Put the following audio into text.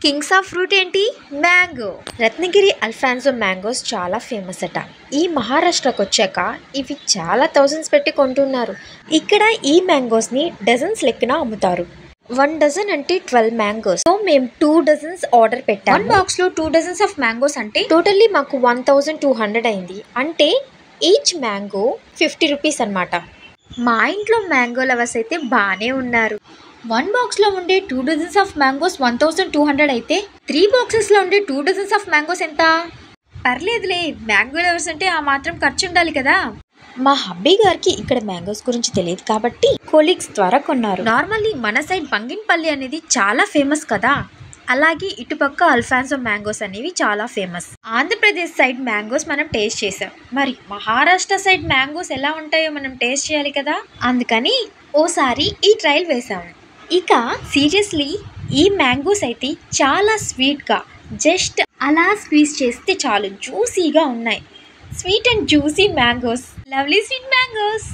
Kings of fruit ఏంటి? Mango. Ratnagiri Alphonso mangoes చాలా famous అట. ఈ మహారాష్ట్రకు వచ్చాక ఇవి చాలా థౌజండ్స్ పెట్టి కొంటున్నారు. ఇక్కడ ఈ మ్యాంగోస్ ని డజన్స్ లెక్కన అమ్ముతారు. 1 డజన్ అంటే 12 మ్యాంగోస్. సో మేము 2 డజన్స్ ఆర్డర్ పెట్టాము. 1 బాక్స్ లో 2 డజన్స్ ఆఫ్ మ్యాంగోస్ అంటే టోటల్లీ మాకు 1200 అయింది. అంటే ఈచ్ మ్యాంగో 50 రూపీస్ అనమాట. మా ఇంట్లో మ్యాంగో లవర్స్ అయితే బాగానే ఉన్నారు. 1 బాక్స్లో ఉండే 2 డజన్స్ ఆఫ్ మ్యాంగోస్ 1200 అయితే 3 బాక్సెస్లో ఉండే 2 డజన్స్ ఆఫ్ మ్యాంగోస్ ఎంత? పర్లేదులే, మ్యాంగో లవర్స్ అంటే ఆ మాత్రం ఖర్చు ఉండాలి కదా. మా హబ్బీ గారికి ఇక్కడ మ్యాంగోస్ గురించి తెలియదు కాబట్టి కొలీగ్స్ ద్వారా కొన్నారు. నార్మల్లీ మన సైడ్ బంగిన్పల్లి అనేది చాలా ఫేమస్ కదా, అలాగే ఇటుపక్క అల్ఫాన్సో మ్యాంగోస్ అనేవి చాలా ఫేమస్. ఆంధ్రప్రదేశ్ సైడ్ మ్యాంగోస్ మనం టేస్ట్ చేసాం, మరి మహారాష్ట్ర సైడ్ మ్యాంగోస్ ఎలా ఉంటాయో మనం టేస్ట్ చేయాలి కదా. అందుకని ఓసారి ఈ ట్రయల్ వేసాము. ఇక సీరియస్లీ ఈ మ్యాంగోస్ అయితే చాలా స్వీట్గా, జస్ట్ అలా స్క్వీజ్ చేస్తే చాలు జ్యూసీగా ఉన్నాయి. Sweet and juicy mangoes, lovely sweet mangoes.